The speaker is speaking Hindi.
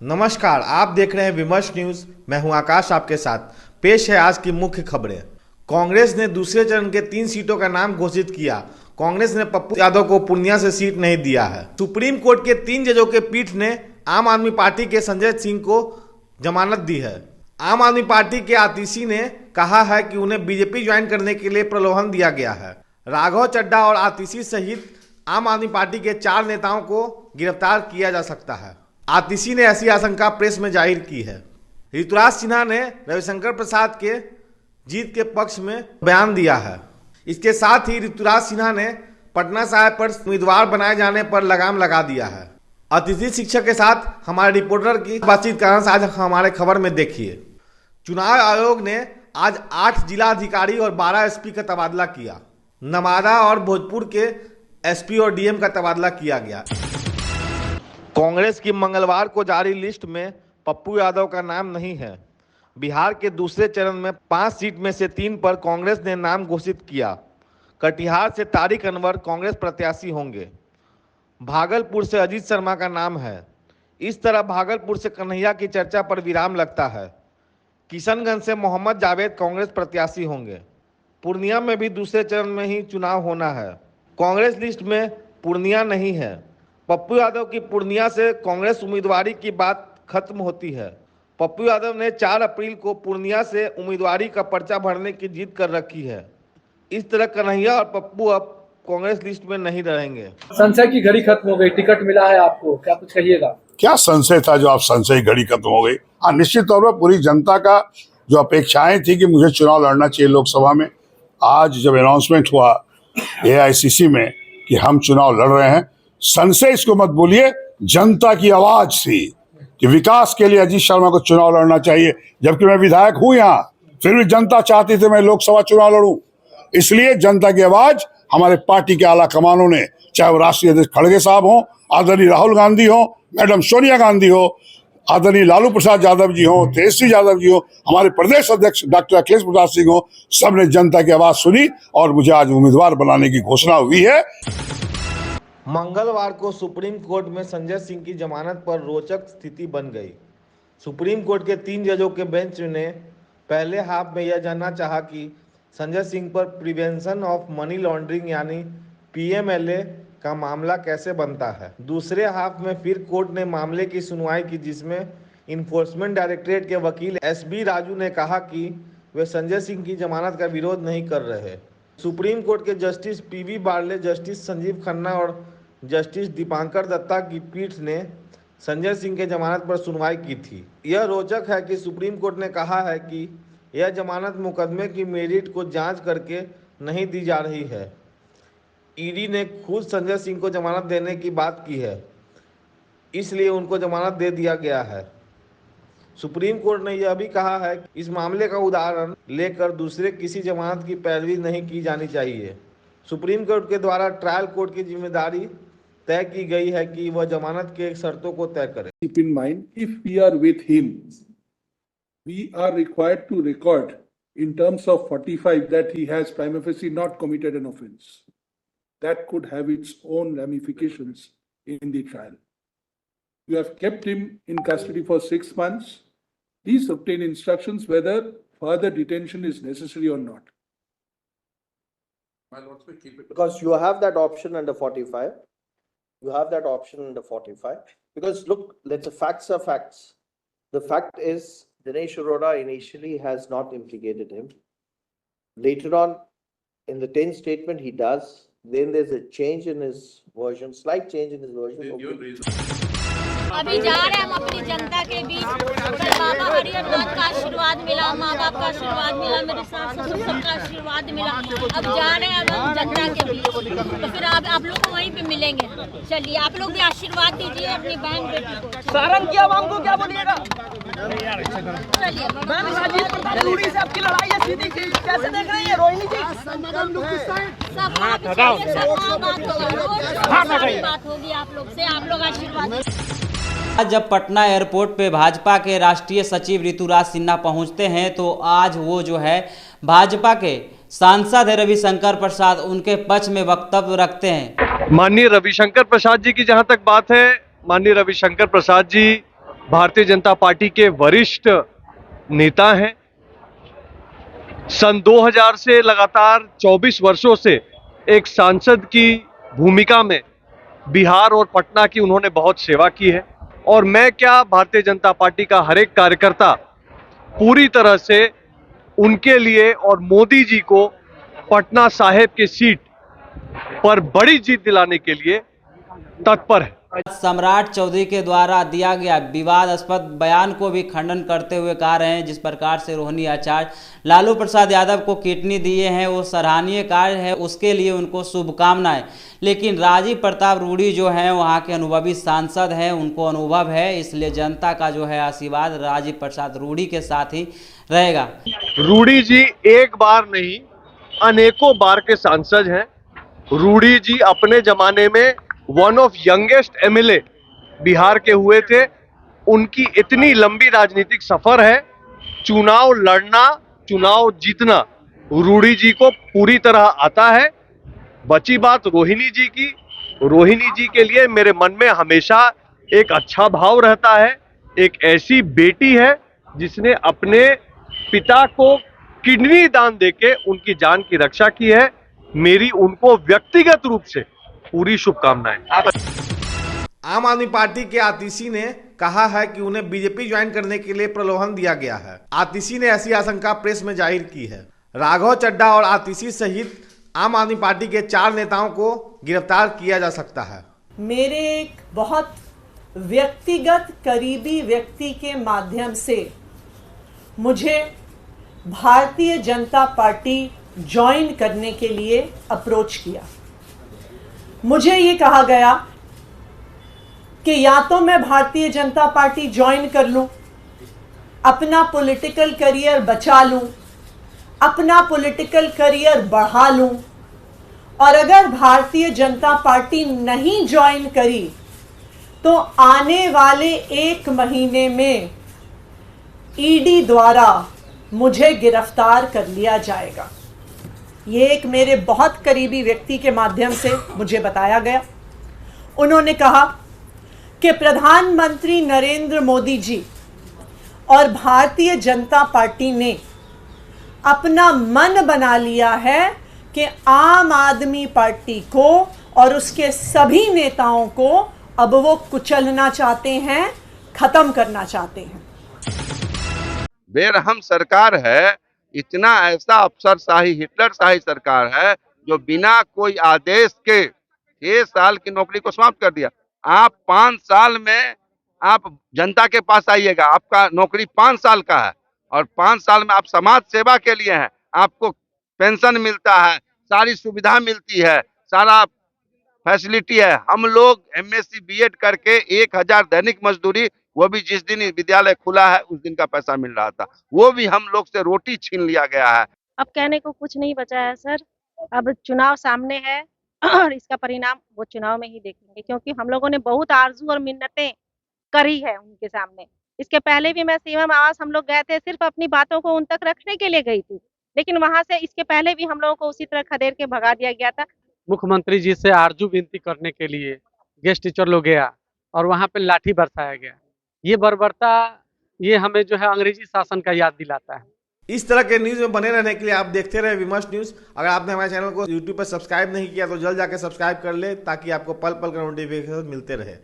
नमस्कार, आप देख रहे हैं विमर्श न्यूज। मैं हूं आकाश, आपके साथ पेश है आज की मुख्य खबरें। कांग्रेस ने दूसरे चरण के 3 सीटों का नाम घोषित किया। कांग्रेस ने पप्पू यादव को पूर्णिया से सीट नहीं दिया है। सुप्रीम कोर्ट के 3 जजों के पीठ ने आम आदमी पार्टी के संजय सिंह को जमानत दी है। आम आदमी पार्टी के आतिशी ने कहा है कि उन्हें बीजेपी ज्वाइन करने के लिए प्रलोभन दिया गया है। राघव चड्ढा और आतिशी सहित आम आदमी पार्टी के 4 नेताओं को गिरफ्तार किया जा सकता है। आतिशी ने ऐसी आशंका प्रेस में जाहिर की है। ऋतुराज सिन्हा ने रविशंकर प्रसाद के जीत के पक्ष में बयान दिया है। इसके साथ ही ऋतुराज सिन्हा ने पटना साहिब पर उम्मीदवार बनाए जाने पर लगाम लगा दिया है। अतिथि शिक्षक के साथ हमारे रिपोर्टर की बातचीत का अंश आज हमारे खबर में देखिए। चुनाव आयोग ने आज 8 जिला अधिकारी और 12 एसपी का तबादला किया। नवादा और भोजपुर के एसपी और डीएम का तबादला किया गया। कांग्रेस की मंगलवार को जारी लिस्ट में पप्पू यादव का नाम नहीं है। बिहार के दूसरे चरण में 5 सीट में से 3 पर कांग्रेस ने नाम घोषित किया। कटिहार से तारिक अनवर कांग्रेस प्रत्याशी होंगे। भागलपुर से अजीत शर्मा का नाम है। इस तरह भागलपुर से कन्हैया की चर्चा पर विराम लगता है। किशनगंज से मोहम्मद जावेद कांग्रेस प्रत्याशी होंगे। पूर्णिया में भी दूसरे चरण में ही चुनाव होना है। कांग्रेस लिस्ट में पूर्णिया नहीं है। पप्पू यादव की पूर्णिया से कांग्रेस उम्मीदवारी की बात खत्म होती है। पप्पू यादव ने 4 अप्रैल को पूर्णिया से उम्मीदवारी का पर्चा भरने की जिद कर रखी है। इस तरह कन्हैया और पप्पू अब कांग्रेस लिस्ट में नहीं रहेंगे। संशय की घड़ी खत्म हो गई, टिकट मिला है आपको, क्या कुछ कहिएगा? क्या संशय था जो आप संशय घड़ी खत्म हो गई? हाँ, निश्चित तौर पर पूरी जनता का जो अपेक्षाएं थी कि मुझे चुनाव लड़ना चाहिए लोकसभा में, आज जब अनाउंसमेंट हुआ एआईसीसी में कि हम चुनाव लड़ रहे हैं, संशय इसको मत बोलिए, जनता की आवाज थी कि विकास के लिए अजीत शर्मा को चुनाव लड़ना चाहिए। जबकि मैं विधायक हूं यहाँ, फिर भी जनता चाहती थी मैं लोकसभा चुनाव लड़ूं। इसलिए जनता की आवाज हमारे पार्टी के आला कमानों ने, चाहे वो राष्ट्रीय अध्यक्ष खड़गे साहब हो, आदरणीय राहुल गांधी हो, मैडम सोनिया गांधी हो, आदरणीय लालू प्रसाद यादव जी हो, तेजस्वी यादव जी हो, हमारे प्रदेश अध्यक्ष डॉक्टर अखिलेश प्रसाद सिंह हो, सबने जनता की आवाज सुनी और मुझे आज उम्मीदवार बनाने की घोषणा हुई है। मंगलवार को सुप्रीम कोर्ट में संजय सिंह की जमानत पर रोचक स्थिति बन गई। सुप्रीम कोर्ट के 3 जजों के बेंच ने पहले हाफ में यह जानना चाहा कि संजय सिंह पर प्रिवेंशन ऑफ मनी लॉन्ड्रिंग यानी पीएमएलए का मामला कैसे बनता है। दूसरे हाफ में फिर कोर्ट ने मामले की सुनवाई की, जिसमें इन्फोर्समेंट डायरेक्टरेट के वकील एसबी राजू ने कहा कि वे संजय सिंह की जमानत का विरोध नहीं कर रहे। सुप्रीम कोर्ट के justice PV barley, justice Sanjeev Khanna और जस्टिस दीपांकर दत्ता की पीठ ने संजय सिंह के जमानत पर सुनवाई की थी। यह रोचक है कि सुप्रीम कोर्ट ने कहा है कि यह जमानत मुकदमे की मेरिट को जांच करके नहीं दी जा रही है। ईडी ने खुद संजय सिंह को जमानत देने की बात की है, इसलिए उनको जमानत दे दिया गया है। सुप्रीम कोर्ट ने यह भी कहा है कि इस मामले का उदाहरण लेकर दूसरे किसी जमानत की पैरवी नहीं की जानी चाहिए। सुप्रीम कोर्ट के द्वारा ट्रायल कोर्ट की जिम्मेदारी तय की गई है कि वह जमानत के शर्तों को तय करे। Keep in mind, if we are with him, we are required to record in terms of 45 that he has prima facie not committed an offence. That could have its own ramifications in the trial. You have kept him in custody for 6 months. Please obtain instructions whether further detention is necessary or not. Because you have that option under 45. You have that option under 45. Because look, facts are facts. The fact is, Dinesh Arora initially has not implicated him. Later on, in the 10th statement, he does. Then there's a change in his version, slight change in his version. अभी जा रहे हैं हम अपनी जनता के बीच। कल बाबा हरिहरनाथ का आशीर्वाद मिला, माँ बाप का आशीर्वाद मिला, मेरे सास ससुर सबका आशीर्वाद मिला। अब जा रहे हैं हम जनता के बीच, तो फिर आप लोग को वहीं पे मिलेंगे। चलिए आप लोग भी आशीर्वाद दीजिए अपनी बहन बेटी को। सारण की आवाम को क्या बोलिएगा? चलिए से आपकी लड़ाई है सीधी, कैसे देख रही है रोहिणी जी? बात होगी आप लोग से, आप लोग आशीर्वाद। आज जब पटना एयरपोर्ट पे भाजपा के राष्ट्रीय सचिव ऋतुराज सिन्हा पहुंचते हैं तो आज वो जो है भाजपा के सांसद है रविशंकर प्रसाद, उनके पक्ष में वक्तव्य रखते हैं। माननीय रविशंकर प्रसाद जी की जहां तक बात है, माननीय रविशंकर प्रसाद जी भारतीय जनता पार्टी के वरिष्ठ नेता हैं। सन 2000 से लगातार 24 वर्षों से एक सांसद की भूमिका में बिहार और पटना की उन्होंने बहुत सेवा की है और मैं क्या, भारतीय जनता पार्टी का हर एक कार्यकर्ता पूरी तरह से उनके लिए और मोदी जी को पटना साहिब की सीट पर बड़ी जीत दिलाने के लिए तत्पर है। सम्राट चौधरी के द्वारा दिया गया विवादास्पद बयान को भी खंडन करते हुए कहा रहे हैं जिस प्रकार से रोहिणी आचार्य लालू प्रसाद यादव को किडनी दिए हैं वो सराहनीय कार्य है, उसके लिए उनको शुभकामनाएं। लेकिन राजीव प्रताप रूडी जो हैं वहां के अनुभवी सांसद हैं, उनको अनुभव है, इसलिए जनता का जो है आशीर्वाद राजीव प्रसाद रूडी के साथ ही रहेगा। रूडी जी एक बार नहीं अनेकों बार के सांसद हैं। रूडी जी अपने जमाने में one of youngest MLA Bihar के हुए थे। उनकी इतनी लंबी राजनीतिक सफर है, चुनाव लड़ना, चुनाव जीतना रूडी जी को पूरी तरह आता है। बची बात रोहिणी जी की, रोहिणी जी के लिए मेरे मन में हमेशा एक अच्छा भाव रहता है। एक ऐसी बेटी है जिसने अपने पिता को किडनी दान देके उनकी जान की रक्षा की है। मेरी उनको व्यक्तिगत रूप से पूरी शुभकामनाएं। आम आदमी पार्टी के आतिशी ने कहा है कि उन्हें बीजेपी ज्वाइन करने के लिए प्रलोभन दिया गया है। आतिशी ने ऐसी आशंका प्रेस में जाहिर की है। राघव चड्ढा और आतिशी सहित आम आदमी पार्टी के 4 नेताओं को गिरफ्तार किया जा सकता है। मेरे एक बहुत व्यक्तिगत करीबी व्यक्ति के माध्यम से मुझे भारतीय जनता पार्टी ज्वाइन करने के लिए अप्रोच किया। मुझे ये कहा गया कि या तो मैं भारतीय जनता पार्टी ज्वाइन कर लूं, अपना पॉलिटिकल करियर बचा लूं, अपना पॉलिटिकल करियर बढ़ा लूं, और अगर भारतीय जनता पार्टी नहीं ज्वाइन करी तो आने वाले 1 महीने में ईडी द्वारा मुझे गिरफ्तार कर लिया जाएगा। ये एक मेरे बहुत करीबी व्यक्ति के माध्यम से मुझे बताया गया। उन्होंने कहा कि प्रधानमंत्री नरेंद्र मोदी जी और भारतीय जनता पार्टी ने अपना मन बना लिया है कि आम आदमी पार्टी को और उसके सभी नेताओं को अब वो कुचलना चाहते हैं, खत्म करना चाहते हैं। बेरहम सरकार है, इतना ऐसा अफसरशाही, हिटलरशाही सरकार है जो बिना कोई आदेश के 6 साल की नौकरी को समाप्त कर दिया। आप 5 साल में आप जनता के पास आइएगा, आपका नौकरी 5 साल का है और 5 साल में आप समाज सेवा के लिए हैं। आपको पेंशन मिलता है, सारी सुविधा मिलती है, सारा फैसिलिटी है। हम लोग एमएससी बीएड करके 1000 दैनिक मजदूरी, वो भी जिस दिन विद्यालय खुला है उस दिन का पैसा मिल रहा था, वो भी हम लोग से रोटी छीन लिया गया है। अब कहने को कुछ नहीं बचा है सर। अब चुनाव सामने है और इसका परिणाम वो चुनाव में ही देखेंगे, क्योंकि हम लोगों ने बहुत आरजू और मिन्नतें करी है उनके सामने। इसके पहले भी मैं सीएम आवास हम लोग गए थे, सिर्फ अपनी बातों को उन तक रखने के लिए गई थी, लेकिन वहां से इसके पहले भी हम लोगों को उसी तरह खदेड़ के भगा दिया गया था। मुख्यमंत्री जी से आरजू विनती करने के लिए गेस्ट टीचर लोग गया और वहाँ पे लाठी बरसाया गया। ये बर्बरता, ये हमें जो है अंग्रेजी शासन का याद दिलाता है। इस तरह के न्यूज में बने रहने के लिए आप देखते रहे विमर्श न्यूज। अगर आपने हमारे चैनल को यूट्यूब पर सब्सक्राइब नहीं किया तो जल्द जाकर सब्सक्राइब कर ले, ताकि आपको पल पल का नोटिफिकेशन मिलते रहे।